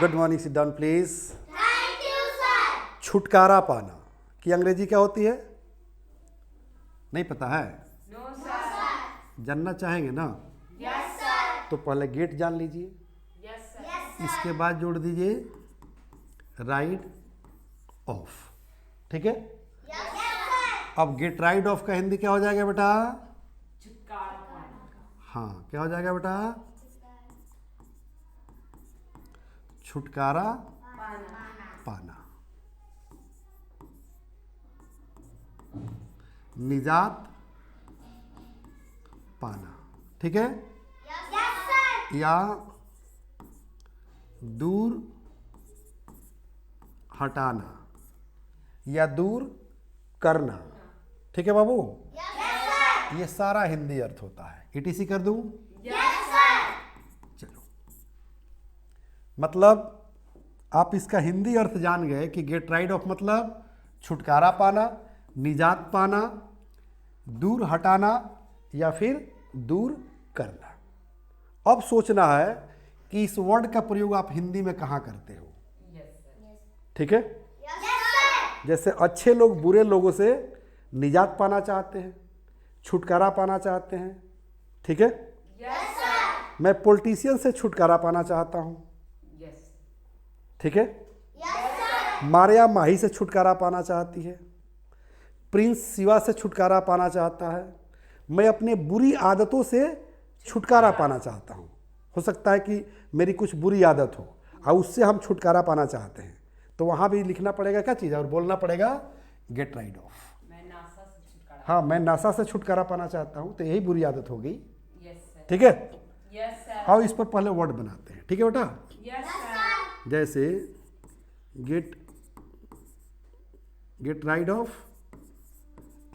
Good morning, sit down please. Thank you sir. छुटकारा पाना की अंग्रेजी क्या होती है? नहीं पता है? No sir. जानना चाहेंगे ना? Yes sir. तो पहले गेट जान लीजिए, यस सर। इसके बाद जोड़ दीजिए राइड ऑफ। ठीक है, यस सर। अब गेट राइड ऑफ का हिंदी क्या हो जाएगा बेटा? छुटकारा पाना। हाँ, क्या हो जाएगा बेटा? छुटकारा पाना, निजात पाना। ठीक है, यस सर। या दूर हटाना या दूर करना। ठीक है बाबू, यस सर। ये सारा हिंदी अर्थ होता है। ईटीसी कर दूं? Yes sir. चलो, मतलब आप इसका हिंदी अर्थ जान गए कि गेट राइड ऑफ मतलब छुटकारा पाना, निजात पाना, दूर हटाना या फिर दूर करना। अब सोचना है कि इस वर्ड का प्रयोग आप हिंदी में कहाँ करते हो। ठीक है, यस सर। जैसे अच्छे लोग बुरे लोगों से निजात पाना चाहते हैं, छुटकारा पाना चाहते हैं। ठीक है, यस सर। मैं पॉलिटिशियन से छुटकारा पाना चाहता हूँ। ठीक है, यस सर। मारिया माही से छुटकारा पाना चाहती है, प्रिंस शिवा से छुटकारा पाना चाहता है। मैं अपने बुरी आदतों से छुटकारा पाना चाहता हूँ। हो सकता है कि मेरी कुछ बुरी आदत हो और उससे हम छुटकारा पाना चाहते हैं, तो वहाँ भी लिखना पड़ेगा क्या चीज़ और बोलना पड़ेगा गेट राइड ऑफ। हाँ, मैं नासा से छुटकारा पाना चाहता हूँ, तो यही बुरी आदत हो गई। ठीक है, यस सर। आओ इस पर पहले वर्ड बनाते हैं। ठीक है बेटा, यस सर। जैसे गेट राइड ऑफ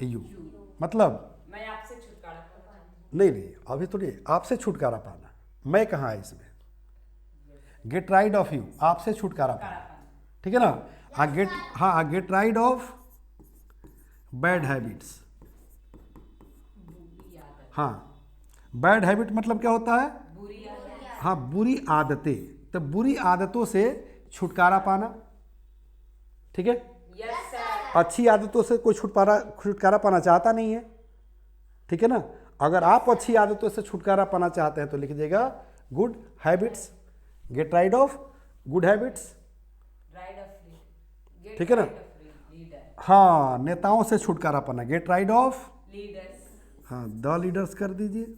यू मतलब मैं आपसे छुटकारा पाना। नहीं, अभी थोड़ी आपसे छुटकारा पाना। मैं कहाँ है इसमें? गेट राइड ऑफ यू, आपसे छुटकारा पाना। ठीक है ना? Get rid of bad habits. हाँ, बैड हैबिट मतलब क्या होता है? बुरी आदत। हाँ, बुरी आदतें। तो बुरी आदतों से छुटकारा पाना। ठीक है, यस सर। अच्छी आदतों से कोई छुटकारा पाना चाहता नहीं है। ठीक है ना? अगर आप अच्छी आदतों से छुटकारा पाना चाहते हैं तो लिख दीजिएगा good habits. Get rid of good habits. Ride of ठीक है ना? लीडर। हाँ, नेताओं से छुटकारा पाना, गेट राइड ऑफ। लीडर्स। हाँ, द लीडर्स कर दीजिए,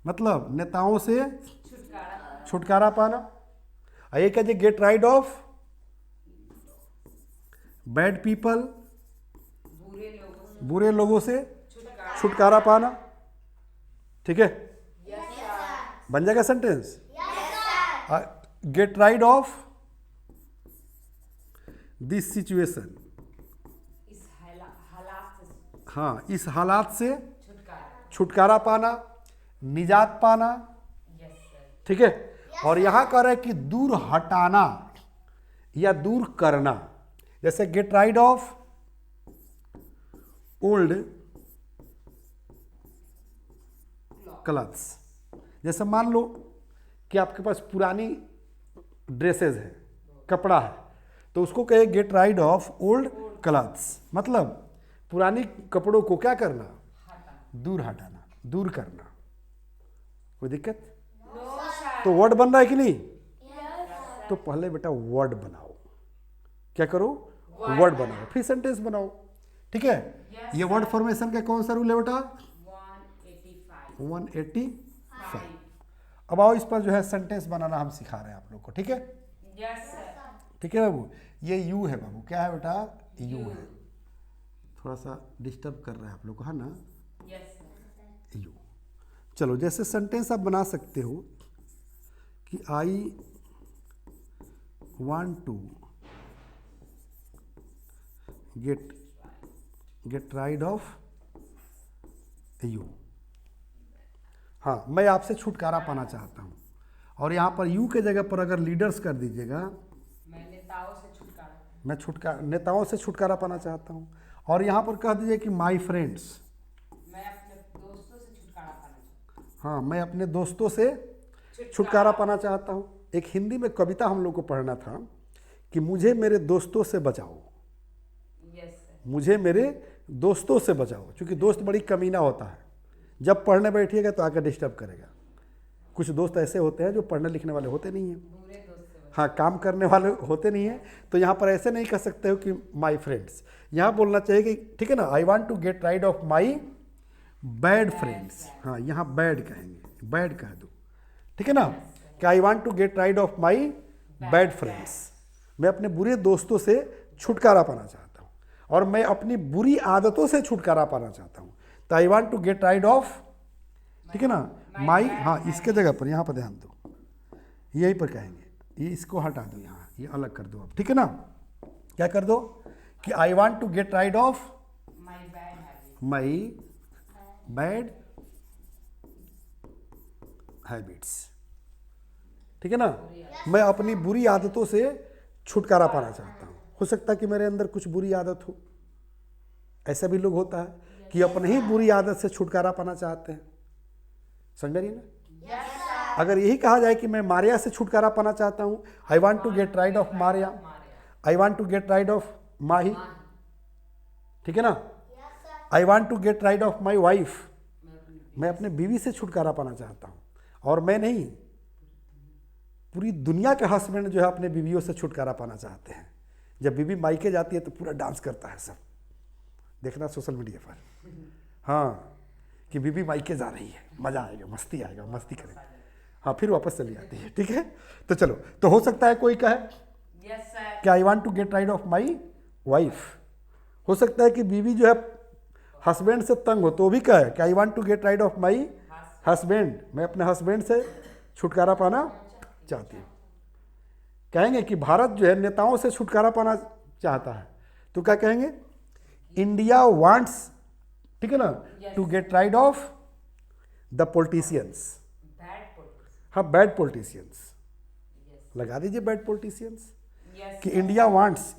मतलब नेताओं से छुटकारा पाना। और ये कहिए get rid of bad people, बुरे लोगों से छुटकारा पाना। ठीक है, यस सर। बन जाएगा sentence. Yes sir. Get rid of this situation. इस हालात से हाँ, इस हालात से छुटकारा। छुटकारा पाना, निजात पाना। Yes sir. ठीक है, और यहां कह रहे हैं कि दूर हटाना या दूर करना। जैसे get rid of old clothes. जैसे मान लो कि आपके पास पुरानी ड्रेसेस है, कपड़ा है, तो उसको कहे get rid of old clothes, मतलब पुरानी कपड़ों को क्या करना? दूर हटाना, दूर करना। कोई दिक्कत? No sir. तो वर्ड बन रहा है कि नहीं? तो पहले बेटा वर्ड बनाओ। क्या करो? वर्ड बनाओ, फिर सेंटेंस बनाओ। ठीक है, ये वर्ड फॉर्मेशन का कौन सा रूल है बेटा? 185। अब आओ इस पर जो है सेंटेंस बनाना हम सिखा रहे हैं आप लोग को। ठीक है, यस सर। ठीक है बाबू। ये यू है बाबू, क्या है बेटा? यू है। थोड़ा सा डिस्टर्ब कर रहा है आप लोग को, है ना? Yes sir. यू। चलो, जैसे सेंटेंस आप बना सकते हो कि I want to get ride of you. हाँ, मैं आपसे छुटकारा पाना चाहता हूँ। और यहाँ पर यू के जगह पर अगर लीडर्स कर दीजिएगा, मैं नेताओं से छुटकारा। मैं नेताओं से छुटकारा पाना चाहता हूँ। और यहाँ पर कह दीजिए कि माई फ्रेंड्स, मैं अपने दोस्तों से छुटकारा पाना चाहता हूँ। हाँ, मैं अपने दोस्तों से छुटकारा पाना चाहता हूँ। एक हिंदी में कविता हम लोग को पढ़ना था कि मुझे मेरे दोस्तों से बचाओ, यस सर, मुझे मेरे दोस्तों से बचाओ, क्योंकि दोस्त बड़ी कमीना होता है, जब पढ़ने बैठिएगा तो आकर डिस्टर्ब करेगा। कुछ दोस्त ऐसे होते हैं जो पढ़ने लिखने वाले होते नहीं हैं, बुरे दोस्त से बचो। हाँ, काम करने वाले होते नहीं हैं। तो यहाँ पर ऐसे नहीं कह सकते हो कि माई फ्रेंड्स, यहाँ बोलना चाहिए कि ठीक है ना, I want to get ride of my bad friends. हाँ, यहाँ बैड कहेंगे, बैड कह दो, ठीक है ना, कि I want to get ride of my bad friends. मैं अपने बुरे दोस्तों से छुटकारा पाना चाहता हूँ और मैं अपनी बुरी आदतों से छुटकारा पाना चाहता हूँ। तो I want to get ride of, ठीक है ना, माई, हाँ, इसके जगह पर यहाँ पर ध्यान दो, यहीं पर कहेंगे, ये इसको हटा दो, यहाँ ये अलग कर दो अब, ठीक है ना। क्या कर दो कि I want to get ride of my bad habit, my bad habits, ठीक है ना। मैं अपनी बुरी आदतों से छुटकारा पाना चाहता हूँ। हो सकता है कि मेरे अंदर कुछ बुरी आदत हो, ऐसा भी लोग होता है कि अपने ही बुरी आदत से छुटकारा पाना चाहते हैं, समझ रही ना। अगर यही कहा जाए कि मैं मारिया से छुटकारा पाना चाहता हूँ, I want to get ride of Maria, I want to get ride of Mahi, ठीक है ना। I want to get ride of my wife, मैं अपने बीवी से छुटकारा पाना चाहता हूँ। और मैं नहीं, पूरी दुनिया के हस्बैंड जो है अपने बीवियों से छुटकारा पाना चाहते हैं। जब बीवी मायके जाती है तो पूरा डांस करता है सब, देखना सोशल मीडिया पर, हाँ, कि बीवी मायके जा रही है, मज़ा आएगा, मस्ती आएगा, मस्ती करेंगे, हाँ, फिर वापस चली आती है, ठीक है। तो चलो, तो हो सकता है कोई कहे यस सर, कि I want to get ride of my wife. हो सकता है कि बीवी जो है हस्बैंड से तंग हो तो भी कहे कि I want to get ride of my husband, मैं अपने हस्बैंड से छुटकारा पाना चाहती हूँ। कहेंगे कि भारत जो है नेताओं से छुटकारा पाना चाहता है, तो क्या कहेंगे, इंडिया वांट्स, ठीक है ना, to get ride of the politicians. Bad politics, हाँ, बैड पॉलिटिशियंस यस लगा दीजिए, बैड पॉलिटिशियंस, यस कि इंडिया वांट्स,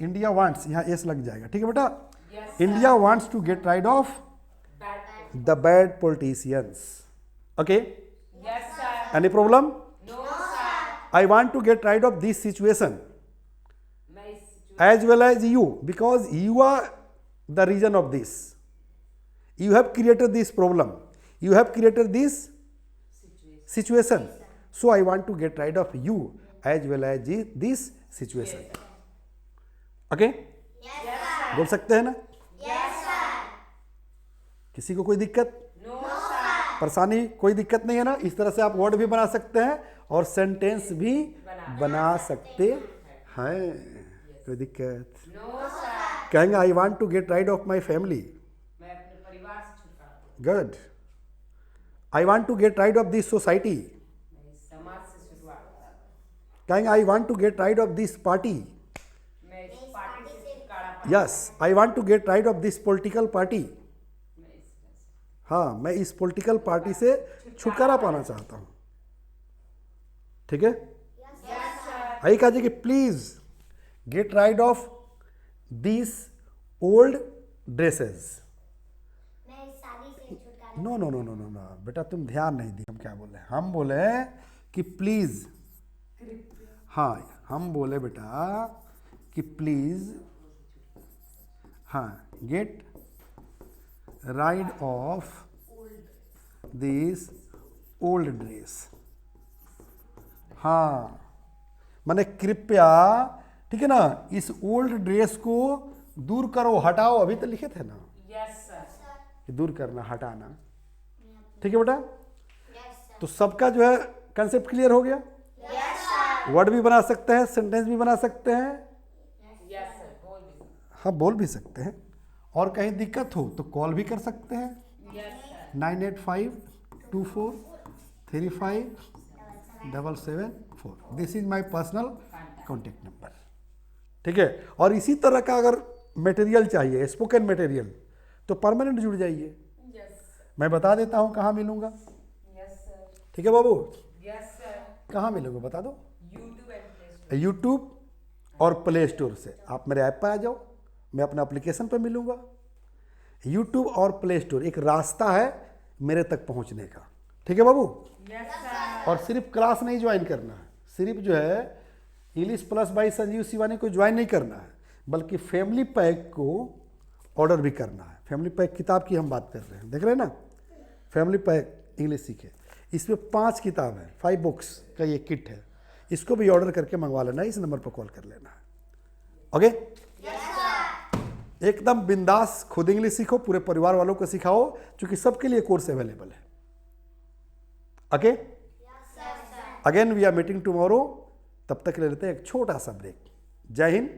यहाँ एस लग जाएगा, ठीक है बेटा। Yes India wants to get ride of bad, the bad politicians, okay. Yes sir, any problem? No sir, I want to get rid of this situation मैं इस situation as well as you, because you are the reason of this. You have created this problem. You have created this situation. So I want to get rid of you as well as this situation. Okay? बोल सकते हैं ना? किसी को कोई दिक्कत, no sir, परेशानी, कोई दिक्कत नहीं है ना। इस तरह से आप वर्ड भी बना सकते हैं और सेंटेंस भी बना सकते हैं, कोई दिक्कत। नो सर, कहेंगे I want to get ride of my family, मैं अपने परिवार से छुटकारा पाऊँ, good. I want to get ride of this society, मैं इस समाज से छुटकारा पाऊँ, कहेंगे I want to get ride of this party, मैं इस पार्टी से छुटकारा पाऊँ, yes. I want to get ride of this political party, मैं इस हाँ, मैं इस पॉलिटिकल पार्टी से छुटकारा पाना चाहता हूँ, ठीक है। यस सर, आई कहा कि please get ride of this old dresses. मैं इस शादी से छुटकारा no no no no no no बेटा, तुम ध्यान नहीं दी। हम क्या बोले, हम बोले कि प्लीज, हाँ, हम बोले बेटा कि प्लीज, हाँ, get rid of this old dress, हाँ, माने कृपया, ठीक है ना, इस ओल्ड ड्रेस को दूर करो, हटाओ, अभी तो लिखे थे ना यस सर, कि दूर करना, हटाना, ठीक है बेटा। यस सर तो सबका जो है कंसेप्ट क्लियर हो गया। यस सर वर्ड भी बना सकते हैं, सेंटेंस भी बना सकते हैं, यस सर, बोल भी, हाँ, बोल भी सकते हैं। और कहीं दिक्कत हो तो कॉल भी कर सकते हैं, yes sir, 9852477774। This is my personal contact number, ठीक है। और इसी तरह का अगर मटेरियल चाहिए, स्पोकन मटेरियल, तो परमानेंट जुड़ जाइए। यस सर, मैं बता देता हूँ कहाँ मिलूंगा, यस सर, ठीक है बाबू। यस सर, कहाँ मिलोगे बता दो। YouTube and play store, YouTube और प्ले स्टोर से आप मेरे ऐप पर आ जाओ, मैं अपना एप्लीकेशन पर मिलूंगा। यूट्यूब और प्ले स्टोर एक रास्ता है मेरे तक पहुंचने का, ठीक है बाबू। यस सर, और सिर्फ क्लास नहीं ज्वाइन करना है, सिर्फ जो है English plus by Sanjeev Shivani को ज्वाइन नहीं करना है, बल्कि फैमिली पैक को ऑर्डर भी करना है। फैमिली पैक किताब की हम बात कर रहे हैं, देख रहे हैं ना, फैमिली पैक इंग्लिश सीखे, इसमें 5 किताब है, 5 बुक्स का ये किट है, इसको भी ऑर्डर करके मंगवा लेना है, इस नंबर पर कॉल कर लेना है। ओके, एकदम बिंदास, खुद इंग्लिश सीखो, पूरे परिवार वालों को सिखाओ, क्योंकि सबके लिए कोर्स अवेलेबल है। Okay, again we are meeting tomorrow, तब तक ले लेते हैं एक छोटा सा ब्रेक। जय हिंद,